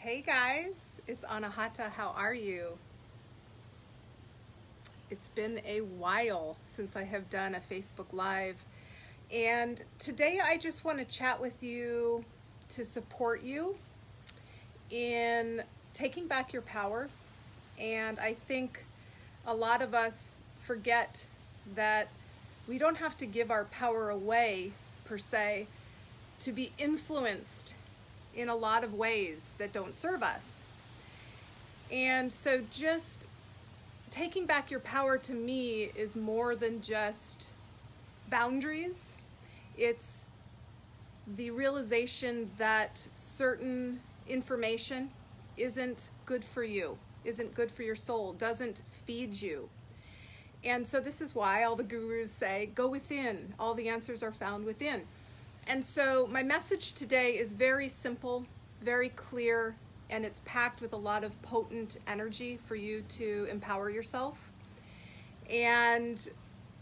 Hey guys, it's Anahata. How are you? It's been a while since I have done a Facebook Live, and today I just want to chat with you to support you in taking back your power. And I think a lot of us forget that we don't have to give our power away per se to be influenced in a lot of ways that don't serve us. And so just taking back your power to me is more than just boundaries. It's the realization that certain information isn't good for you, isn't good for your soul, doesn't feed you. And so this is why all the gurus say, go within. All the answers are found within. And so my message today is very simple, very clear, and it's packed with a lot of potent energy for you to empower yourself. And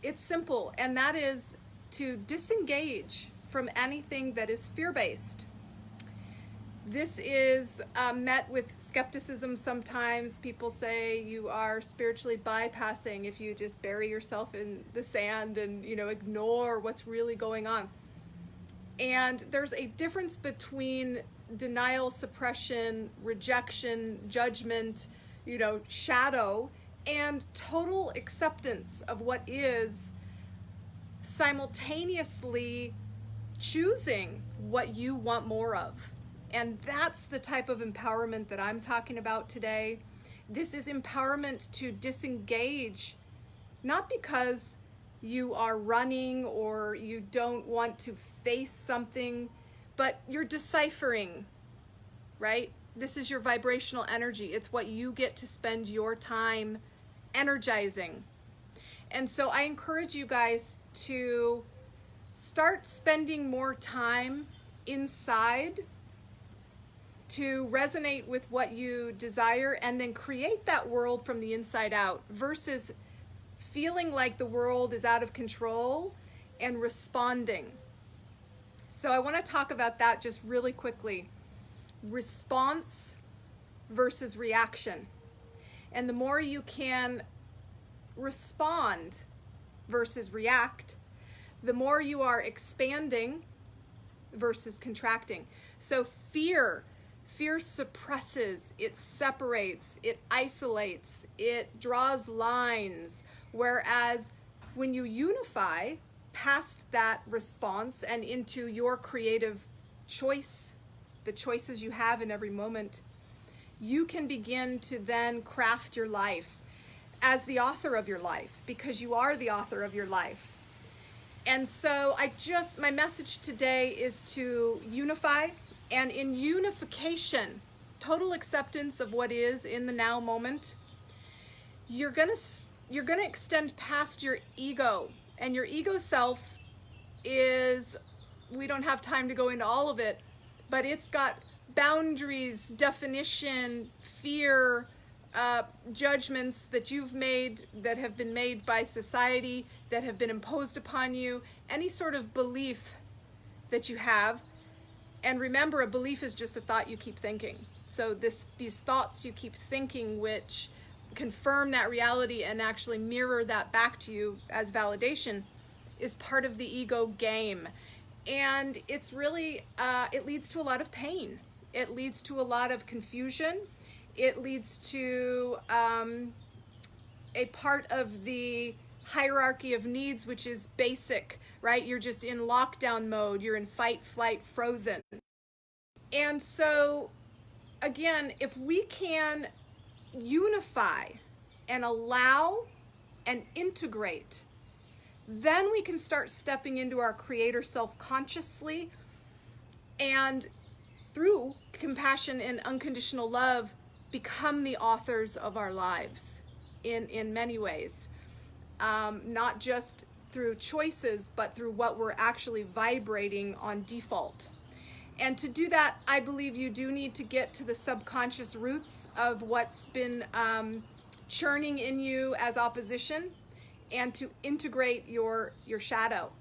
it's simple, and that is to disengage from anything that is fear-based. This is met with skepticism sometimes. People say you are spiritually bypassing if you just bury yourself in the sand and, ignore what's really going on. And there's a difference between denial, suppression, rejection, judgment, shadow, and total acceptance of what is, simultaneously choosing what you want more of. And that's the type of empowerment that I'm talking about today. This is empowerment to disengage, not because you are running or you don't want to face something, but you're deciphering, right? This is your vibrational energy. It's what you get to spend your time energizing. And so I encourage you guys to start spending more time inside to resonate with what you desire and then create that world from the inside out versus feeling like the world is out of control and responding. So I want to talk about that just really quickly. Response versus reaction. And the more you can respond versus react, the more you are expanding versus contracting. So fear suppresses, it separates, it isolates, it draws lines. Whereas when you unify past that response and into your creative choice, the choices you have in every moment, you can begin to then craft your life as the author of your life, because you are the author of your life. And so my message today is to unify. And in unification, total acceptance of what is in the now moment, you're gonna extend past your ego. And your ego self is, we don't have time to go into all of it, but it's got boundaries, definition, fear, judgments that you've made, that have been made by society, that have been imposed upon you, any sort of belief that you have. And remember, a belief is just a thought you keep thinking. So these thoughts you keep thinking, which confirm that reality and actually mirror that back to you as validation, is part of the ego game. And it's really, it leads to a lot of pain. It leads to a lot of confusion. It leads to a part of the hierarchy of needs, which is basic, right? You're just in lockdown mode. You're in fight, flight, frozen. And so, again, if we can unify and allow and integrate, then we can start stepping into our creator self consciously, and through compassion and unconditional love, become the authors of our lives in many ways. Not just through choices, but through what we're actually vibrating on default. And to do that, I believe you do need to get to the subconscious roots of what's been churning in you as opposition, and to integrate your shadow.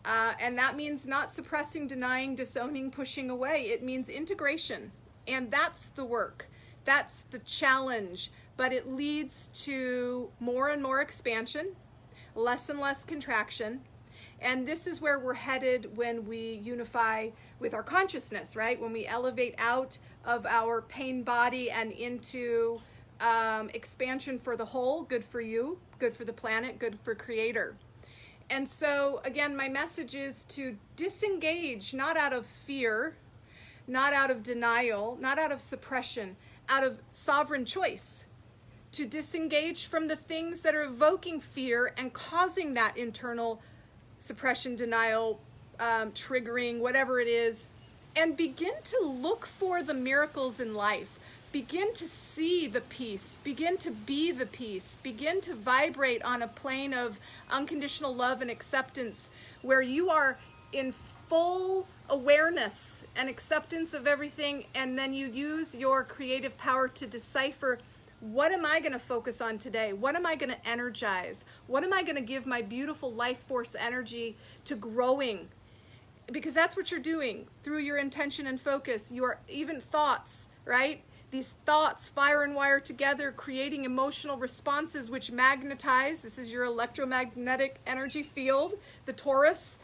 And that means not suppressing, denying, disowning, pushing away. It means integration. And that's the work. That's the challenge. But it leads to more and more expansion, less and less contraction. And this is where we're headed when we unify with our consciousness, right? When we elevate out of our pain body and into expansion for the whole, good for you, good for the planet, good for Creator. And so, again, my message is to disengage, not out of fear, not out of denial, not out of suppression, out of sovereign choice. To disengage from the things that are evoking fear and causing that internal suppression, denial, triggering, whatever it is, and begin to look for the miracles in life. Begin to see the peace, begin to be the peace, begin to vibrate on a plane of unconditional love and acceptance where you are in full awareness and acceptance of everything, and then you use your creative power to decipher, what am I going to focus on today? What am I going to energize? What am I going to give my beautiful life force energy to growing? Because that's what you're doing through your intention and focus. Your even thoughts, right? These thoughts fire and wire together, creating emotional responses which magnetize. This is your electromagnetic energy field, the torus,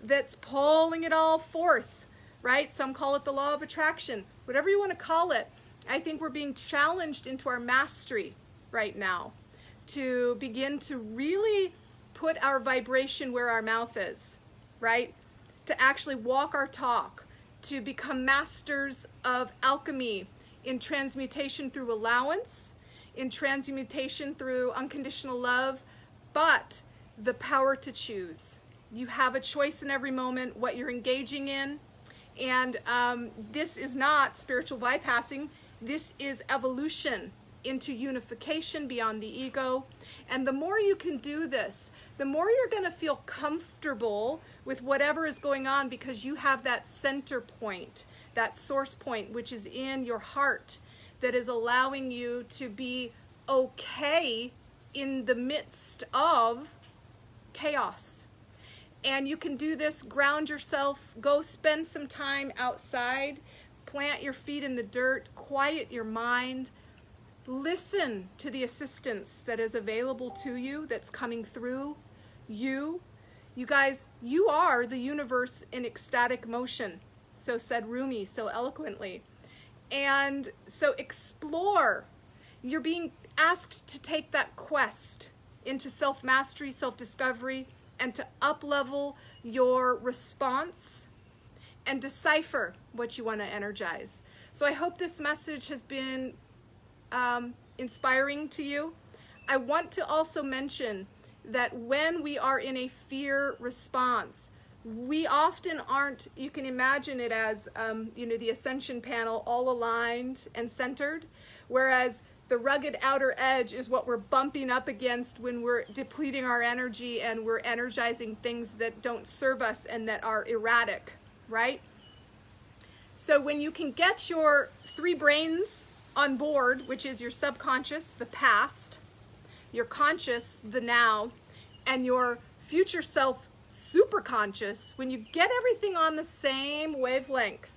that's pulling it all forth, right? Some call it the law of attraction. Whatever you want to call it, I think we're being challenged into our mastery right now to begin to really put our vibration where our mouth is, right? To actually walk our talk, to become masters of alchemy, in transmutation through allowance, in transmutation through unconditional love, but the power to choose. You have a choice in every moment what you're engaging in. And this is not spiritual bypassing. This is evolution into unification beyond the ego. And the more you can do this, the more you're going to feel comfortable with whatever is going on, because you have that center point, that source point, which is in your heart, that is allowing you to be okay in the midst of chaos. And you can do this, ground yourself, go spend some time outside, plant your feet in the dirt, quiet your mind, listen to the assistance that is available to you, that's coming through you. You guys, you are the universe in ecstatic motion. So said Rumi so eloquently. And so explore. You're being asked to take that quest into self-mastery, self-discovery, and to up-level your response and decipher what you want to energize. So I hope this message has been inspiring to you. I want to also mention that when we are in a fear response, we often aren't, you can imagine it as, the ascension panel all aligned and centered, whereas the rugged outer edge is what we're bumping up against when we're depleting our energy and we're energizing things that don't serve us and that are erratic, right? So when you can get your three brains on board, which is your subconscious, the past, your conscious, the now, and your future self, super conscious, when you get everything on the same wavelength,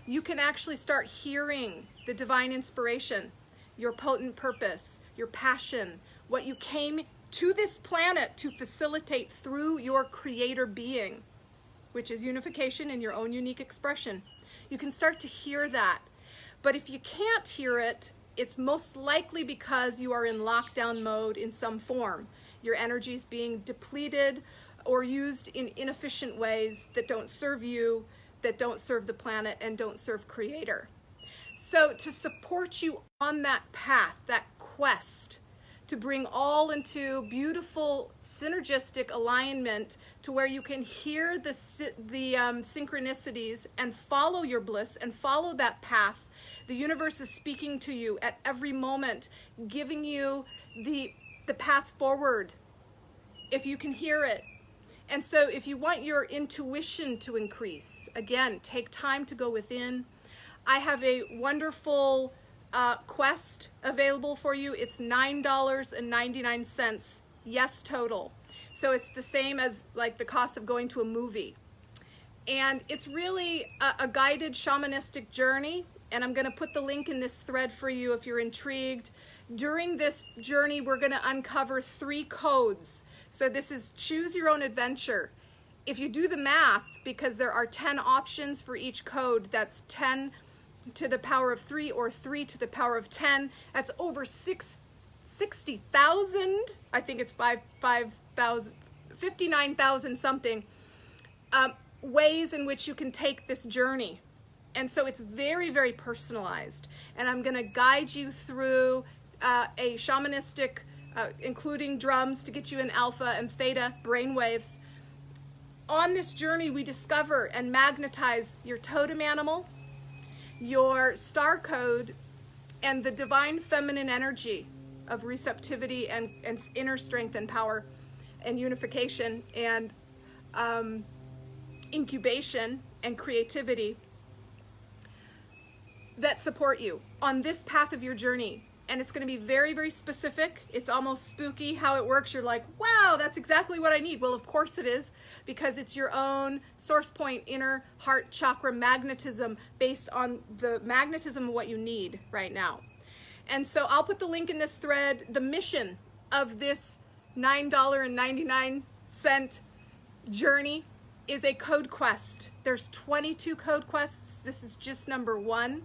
you can actually start hearing the divine inspiration, your potent purpose, your passion, what you came to this planet to facilitate through your creator being, which is unification in your own unique expression. You can start to hear that. But if you can't hear it, it's most likely because you are in lockdown mode in some form. Your energy is being depleted or used in inefficient ways that don't serve you, that don't serve the planet, and don't serve Creator. So to support you on that path, that quest, to bring all into beautiful synergistic alignment to where you can hear the synchronicities and follow your bliss and follow that path. The universe is speaking to you at every moment, giving you the path forward, if you can hear it. And so if you want your intuition to increase, again, take time to go within. I have a wonderful quest available for you. It's $9.99, yes, total. So it's the same as like the cost of going to a movie. And it's really a guided shamanistic journey and I'm going to put the link in this thread for you if you're intrigued. During this journey, we're going to uncover 3 codes. So this is choose your own adventure. If you do the math, because there are 10 options for each code, that's 10 to the power of 3 or 3 to the power of 10. That's over 60,000. I think it's 5,000, 59,000 something ways in which you can take this journey. And so it's very, very personalized. And I'm going to guide you through a shamanistic, including drums to get you in alpha and theta brainwaves. On this journey, we discover and magnetize your totem animal, your star code, and the divine feminine energy of receptivity and inner strength and power and unification and incubation and creativity that support you on this path of your journey. And it's going to be very, very specific. It's almost spooky how it works. You're like, wow, that's exactly what I need. Well, of course it is, because it's your own source point, inner heart chakra magnetism based on the magnetism of what you need right now. And so I'll put the link in this thread. The mission of this $9.99 journey is a code quest. There's 22 code quests. This is just number 1.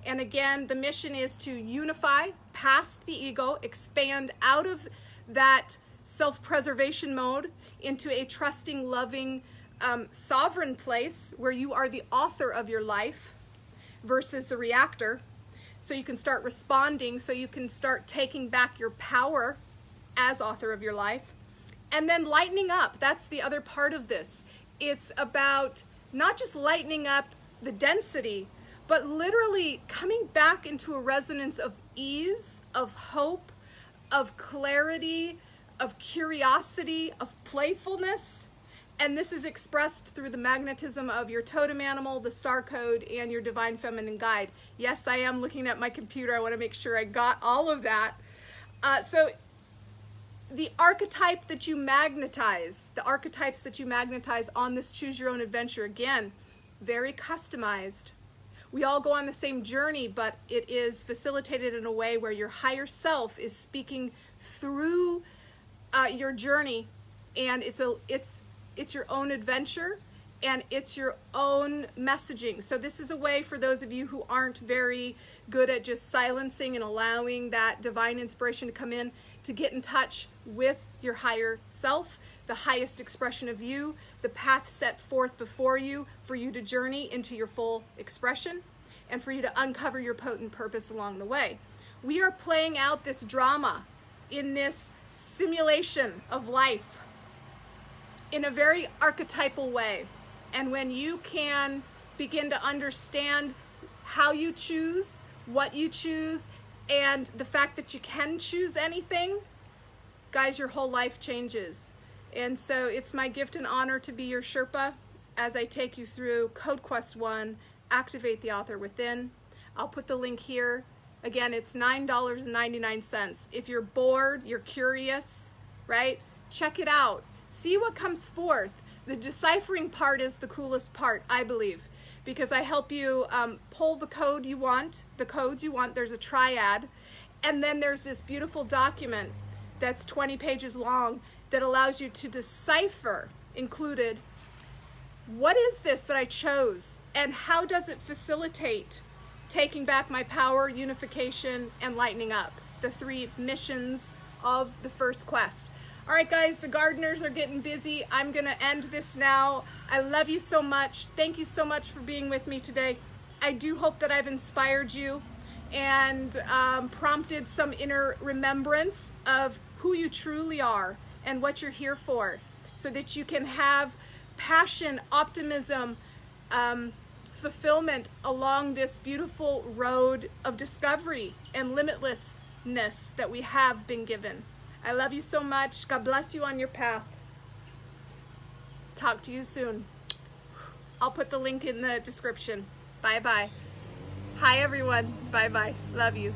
And again, the mission is to unify past the ego, expand out of that self-preservation mode into a trusting, loving, sovereign place where you are the author of your life versus the reactor. So you can start responding, so you can start taking back your power as author of your life. And then lightening up, that's the other part of this. It's about not just lightening up the density, but literally coming back into a resonance of ease, of hope, of clarity, of curiosity, of playfulness. And this is expressed through the magnetism of your totem animal, the star code, and your divine feminine guide. Yes, I am looking at my computer. I want to make sure I got all of that. So the archetype that you magnetize, the archetypes that you magnetize on this Choose Your Own Adventure, again, very customized. We all go on the same journey, but it is facilitated in a way where your higher self is speaking through your journey, and it's your own adventure, and it's your own messaging. So this is a way for those of you who aren't very good at just silencing and allowing that divine inspiration to come in, to get in touch with your higher self, the highest expression of you, the path set forth before you for you to journey into your full expression and for you to uncover your potent purpose along the way. We are playing out this drama in this simulation of life in a very archetypal way. And when you can begin to understand how you choose, what you choose, and the fact that you can choose anything, guys, your whole life changes. And so it's my gift and honor to be your Sherpa as I take you through Code Quest 1, Activate the Author Within. I'll put the link here. Again, it's $9.99. If you're bored, you're curious, right? Check it out. See what comes forth. The deciphering part is the coolest part, I believe, because I help you pull the code you want, the codes you want. There's a triad, and then there's this beautiful document that's 20 pages long that allows you to decipher, included, what is this that I chose, and how does it facilitate taking back my power, unification, and lightening up, the 3 missions of the first quest. All right, guys, the gardeners are getting busy. I'm going to end this now. I love you so much. Thank you so much for being with me today. I do hope that I've inspired you and prompted some inner remembrance of who you truly are and what you're here for, so that you can have passion, optimism, fulfillment along this beautiful road of discovery and limitlessness that we have been given. I love you so much. God bless you on your path. Talk to you soon. I'll put the link in the description. Bye-bye. Hi, everyone. Bye-bye. Love you.